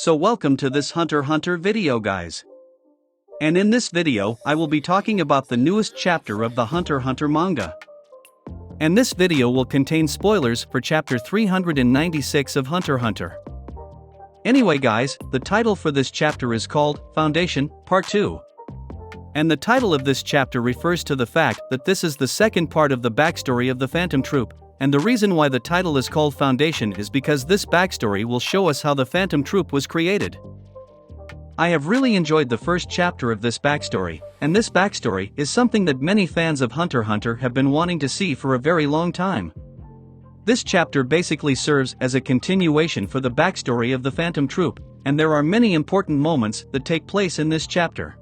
So welcome to this Hunter x Hunter video guys. And in this video I will be talking about the newest chapter of the Hunter x Hunter manga. And this video will contain spoilers for chapter 396 of Hunter x Hunter. Anyway guys, the title for this chapter is called Foundation, Part 2. And the title of this chapter refers to the fact that this is the second part of the backstory of the Phantom Troupe, and the reason why the title is called Foundation is because this backstory will show us how the Phantom Troupe was created. I have really enjoyed the first chapter of this backstory, and this backstory is something that many fans of Hunter x Hunter have been wanting to see for a very long time. This chapter basically serves as a continuation for the backstory of the Phantom Troupe, and there are many important moments that take place in this chapter.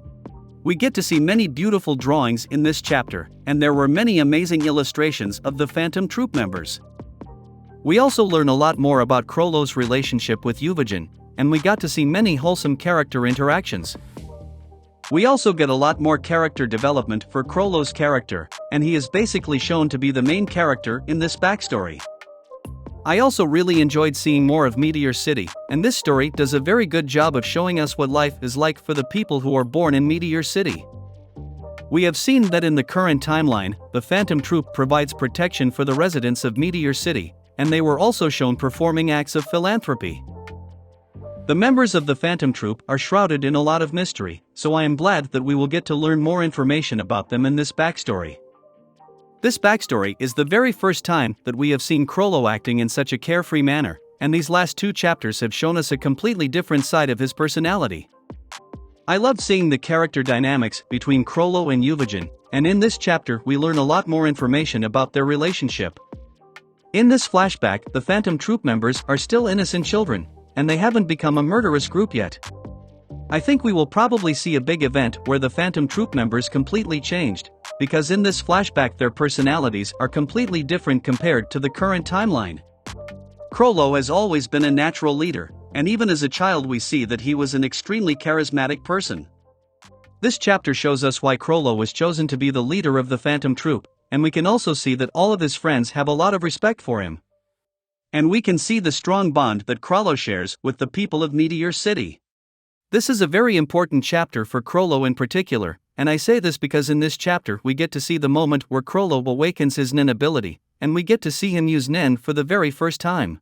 We get to see many beautiful drawings in this chapter, and there were many amazing illustrations of the Phantom Troupe members. We also learn a lot more about Chrollo's relationship with Uvogin, and we got to see many wholesome character interactions. We also get a lot more character development for Chrollo's character, and he is basically shown to be the main character in this backstory. I also really enjoyed seeing more of Meteor City, and this story does a very good job of showing us what life is like for the people who are born in Meteor City. We have seen that in the current timeline, the Phantom Troupe provides protection for the residents of Meteor City, and they were also shown performing acts of philanthropy. The members of the Phantom Troupe are shrouded in a lot of mystery, so I am glad that we will get to learn more information about them in this backstory. This backstory is the very first time that we have seen Chrollo acting in such a carefree manner, and these last two chapters have shown us a completely different side of his personality. I loved seeing the character dynamics between Chrollo and Uvogin, and in this chapter we learn a lot more information about their relationship. In this flashback, the Phantom Troupe members are still innocent children, and they haven't become a murderous group yet. I think we will probably see a big event where the Phantom Troupe members completely changed, because in this flashback their personalities are completely different compared to the current timeline. Chrollo has always been a natural leader, and even as a child we see that he was an extremely charismatic person. This chapter shows us why Chrollo was chosen to be the leader of the Phantom Troupe, and we can also see that all of his friends have a lot of respect for him. And we can see the strong bond that Chrollo shares with the people of Meteor City. This is a very important chapter for Chrollo in particular, and I say this because in this chapter we get to see the moment where Chrollo awakens his Nen ability, and we get to see him use Nen for the very first time.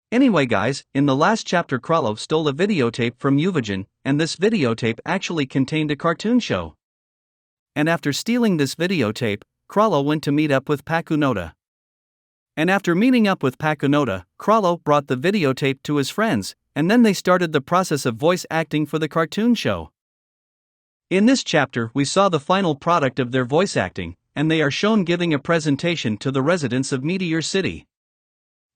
Anyway guys, in the last chapter Chrollo stole a videotape from Uvogin, and this videotape actually contained a cartoon show. And after stealing this videotape, Chrollo went to meet up with Pakunoda. And after meeting up with Pakunoda, Chrollo brought the videotape to his friends, and then they started the process of voice acting for the cartoon show. In this chapter we saw the final product of their voice acting, and they are shown giving a presentation to the residents of Meteor City.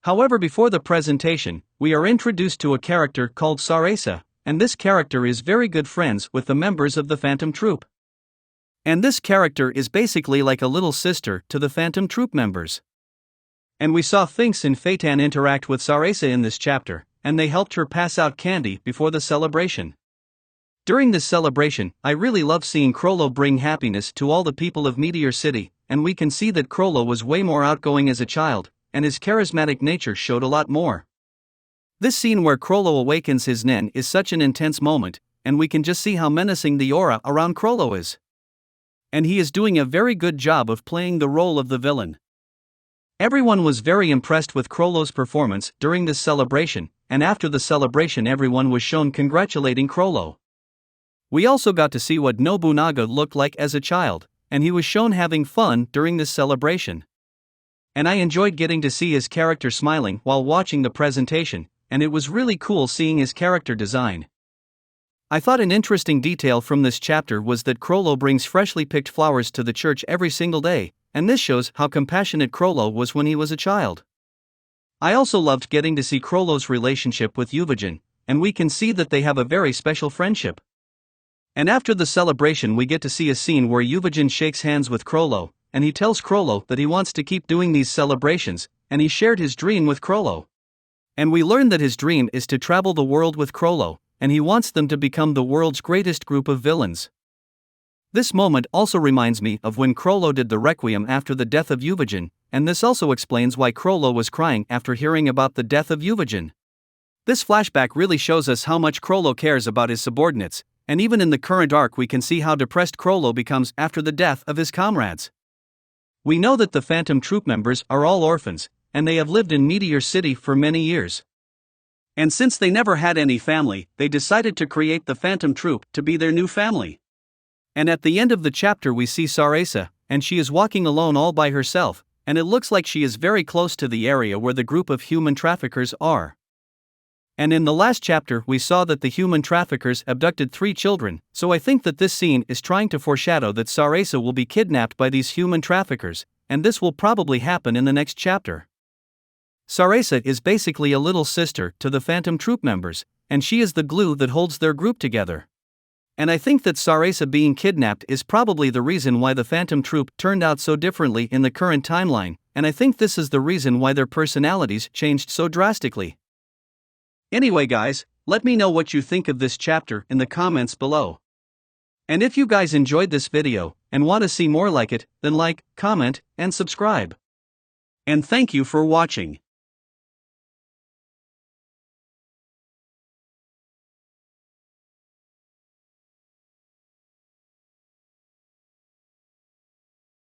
However, before the presentation, we are introduced to a character called Sarasa, and this character is very good friends with the members of the Phantom Troupe. And this character is basically like a little sister to the Phantom Troupe members. And we saw Finks and Phaeton interact with Sarasa in this chapter, and they helped her pass out candy before the celebration. During this celebration, I really love seeing Chrollo bring happiness to all the people of Meteor City, and we can see that Chrollo was way more outgoing as a child, and his charismatic nature showed a lot more. This scene where Chrollo awakens his Nen is such an intense moment, and we can just see how menacing the aura around Chrollo is. And he is doing a very good job of playing the role of the villain. Everyone was very impressed with Chrollo's performance during this celebration, and after the celebration everyone was shown congratulating Chrollo. We also got to see what Nobunaga looked like as a child, and he was shown having fun during this celebration. And I enjoyed getting to see his character smiling while watching the presentation, and it was really cool seeing his character design. I thought an interesting detail from this chapter was that Chrollo brings freshly picked flowers to the church every single day, and this shows how compassionate Chrollo was when he was a child. I also loved getting to see Chrollo's relationship with Uvogin, and we can see that they have a very special friendship. And after the celebration we get to see a scene where Uvogin shakes hands with Chrollo, and he tells Chrollo that he wants to keep doing these celebrations, and he shared his dream with Chrollo. And we learn that his dream is to travel the world with Chrollo, and he wants them to become the world's greatest group of villains. This moment also reminds me of when Chrollo did the Requiem after the death of Uvogin, and this also explains why Chrollo was crying after hearing about the death of Uvogin. This flashback really shows us how much Chrollo cares about his subordinates, and even in the current arc we can see how depressed Chrollo becomes after the death of his comrades. We know that the Phantom Troupe members are all orphans, and they have lived in Meteor City for many years. And since they never had any family, they decided to create the Phantom Troupe to be their new family. And at the end of the chapter we see Sarasa, and she is walking alone all by herself, and it looks like she is very close to the area where the group of human traffickers are. And in the last chapter we saw that the human traffickers abducted 3 children, so I think that this scene is trying to foreshadow that Sarasa will be kidnapped by these human traffickers, and this will probably happen in the next chapter. Sarasa is basically a little sister to the Phantom Troupe members, and she is the glue that holds their group together. And I think that Sarasa being kidnapped is probably the reason why the Phantom Troupe turned out so differently in the current timeline, and I think this is the reason why their personalities changed so drastically. Anyway guys, let me know what you think of this chapter in the comments below. And if you guys enjoyed this video, and want to see more like it, then like, comment, and subscribe. And thank you for watching.